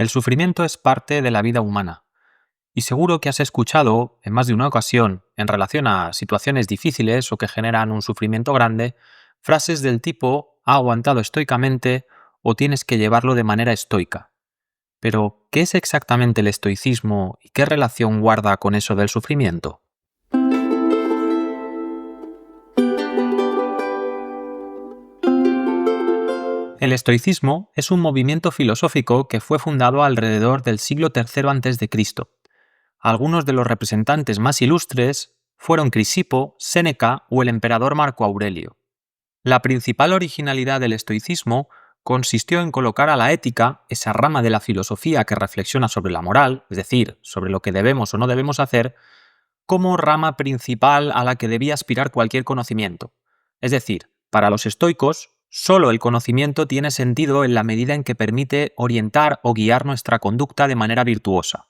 El sufrimiento es parte de la vida humana, y seguro que has escuchado en más de una ocasión, en relación a situaciones difíciles o que generan un sufrimiento grande, frases del tipo "ha aguantado estoicamente" o "tienes que llevarlo de manera estoica". Pero, ¿qué es exactamente el estoicismo y qué relación guarda con eso del sufrimiento? El estoicismo es un movimiento filosófico que fue fundado alrededor del siglo III a.C. Algunos de los representantes más ilustres fueron Crisipo, Séneca o el emperador Marco Aurelio. La principal originalidad del estoicismo consistió en colocar a la ética, esa rama de la filosofía que reflexiona sobre la moral, es decir, sobre lo que debemos o no debemos hacer, como rama principal a la que debía aspirar cualquier conocimiento. Es decir, para los estoicos, solo el conocimiento tiene sentido en la medida en que permite orientar o guiar nuestra conducta de manera virtuosa.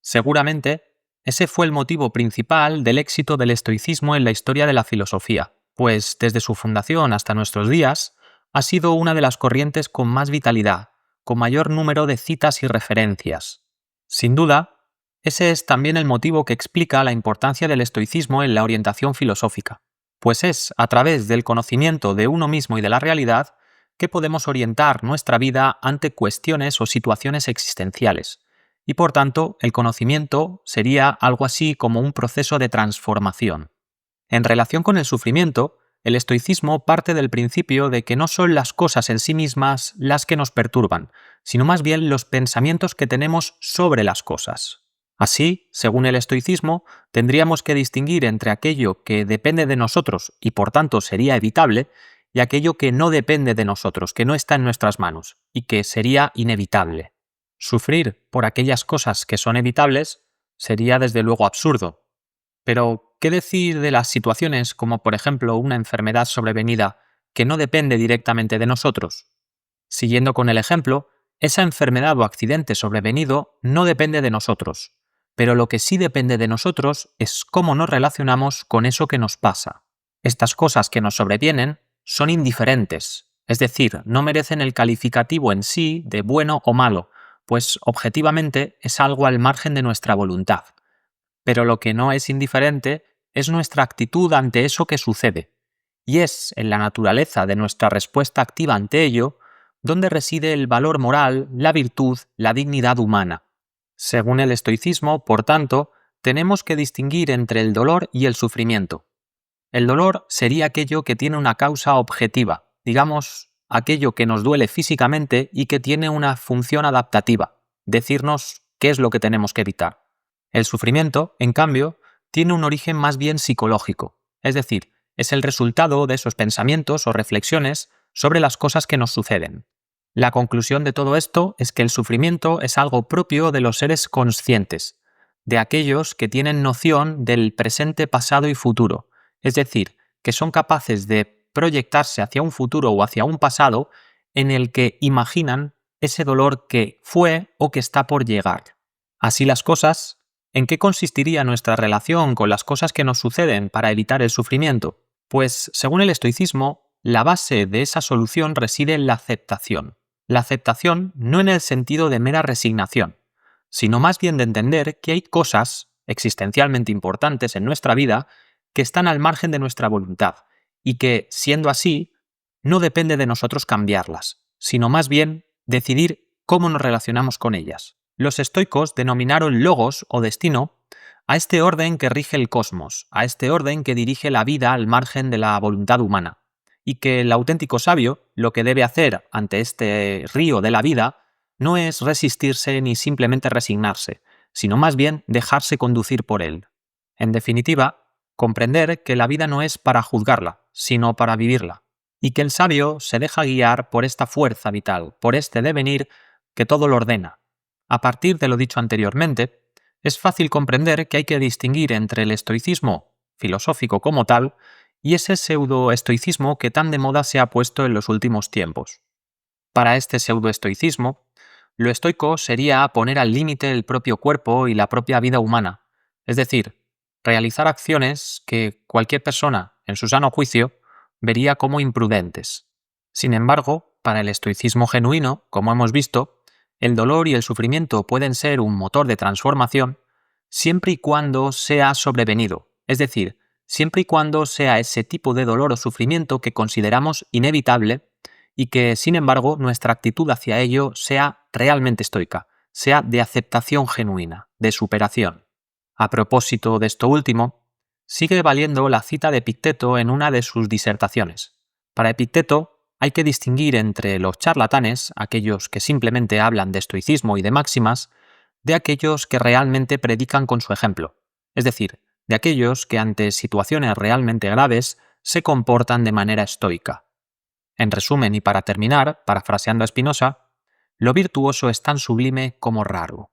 Seguramente, ese fue el motivo principal del éxito del estoicismo en la historia de la filosofía, pues desde su fundación hasta nuestros días ha sido una de las corrientes con más vitalidad, con mayor número de citas y referencias. Sin duda, ese es también el motivo que explica la importancia del estoicismo en la orientación filosófica, pues es a través del conocimiento de uno mismo y de la realidad que podemos orientar nuestra vida ante cuestiones o situaciones existenciales, y por tanto el conocimiento sería algo así como un proceso de transformación. En relación con el sufrimiento, el estoicismo parte del principio de que no son las cosas en sí mismas las que nos perturban, sino más bien los pensamientos que tenemos sobre las cosas. Así, según el estoicismo, tendríamos que distinguir entre aquello que depende de nosotros y por tanto sería evitable, y aquello que no depende de nosotros, que no está en nuestras manos, y que sería inevitable. Sufrir por aquellas cosas que son evitables sería desde luego absurdo. Pero, ¿qué decir de las situaciones como por ejemplo una enfermedad sobrevenida que no depende directamente de nosotros? Siguiendo con el ejemplo, esa enfermedad o accidente sobrevenido no depende de nosotros, pero lo que sí depende de nosotros es cómo nos relacionamos con eso que nos pasa. Estas cosas que nos sobrevienen son indiferentes, es decir, no merecen el calificativo en sí de bueno o malo, pues objetivamente es algo al margen de nuestra voluntad. Pero lo que no es indiferente es nuestra actitud ante eso que sucede, y es en la naturaleza de nuestra respuesta activa ante ello donde reside el valor moral, la virtud, la dignidad humana. Según el estoicismo, por tanto, tenemos que distinguir entre el dolor y el sufrimiento. El dolor sería aquello que tiene una causa objetiva, digamos, aquello que nos duele físicamente y que tiene una función adaptativa, decirnos qué es lo que tenemos que evitar. El sufrimiento, en cambio, tiene un origen más bien psicológico, es decir, es el resultado de esos pensamientos o reflexiones sobre las cosas que nos suceden. La conclusión de todo esto es que el sufrimiento es algo propio de los seres conscientes, de aquellos que tienen noción del presente, pasado y futuro, es decir, que son capaces de proyectarse hacia un futuro o hacia un pasado en el que imaginan ese dolor que fue o que está por llegar. Así las cosas, ¿en qué consistiría nuestra relación con las cosas que nos suceden para evitar el sufrimiento? Pues, según el estoicismo, la base de esa solución reside en la aceptación. La aceptación no en el sentido de mera resignación, sino más bien de entender que hay cosas existencialmente importantes en nuestra vida que están al margen de nuestra voluntad y que, siendo así, no depende de nosotros cambiarlas, sino más bien decidir cómo nos relacionamos con ellas. Los estoicos denominaron logos o destino a este orden que rige el cosmos, a este orden que dirige la vida al margen de la voluntad humana, y que el auténtico sabio lo que debe hacer ante este río de la vida no es resistirse ni simplemente resignarse, sino más bien dejarse conducir por él. En definitiva, comprender que la vida no es para juzgarla, sino para vivirla, y que el sabio se deja guiar por esta fuerza vital, por este devenir que todo lo ordena. A partir de lo dicho anteriormente, es fácil comprender que hay que distinguir entre el estoicismo filosófico como tal y ese pseudoestoicismo que tan de moda se ha puesto en los últimos tiempos. Para este pseudoestoicismo, lo estoico sería poner al límite el propio cuerpo y la propia vida humana, es decir, realizar acciones que cualquier persona, en su sano juicio, vería como imprudentes. Sin embargo, para el estoicismo genuino, como hemos visto, El dolor y el sufrimiento pueden ser un motor de transformación siempre y cuando sea sobrevenido, es decir, siempre y cuando sea ese tipo de dolor o sufrimiento que consideramos inevitable y que, sin embargo, nuestra actitud hacia ello sea realmente estoica, sea de aceptación genuina, de superación. A propósito de esto último, sigue valiendo la cita de Epicteto en una de sus disertaciones. Para Epicteto, hay que distinguir entre los charlatanes, aquellos que simplemente hablan de estoicismo y de máximas, de aquellos que realmente predican con su ejemplo, es decir, de aquellos que ante situaciones realmente graves se comportan de manera estoica. En resumen y para terminar, parafraseando a Spinoza, lo virtuoso es tan sublime como raro.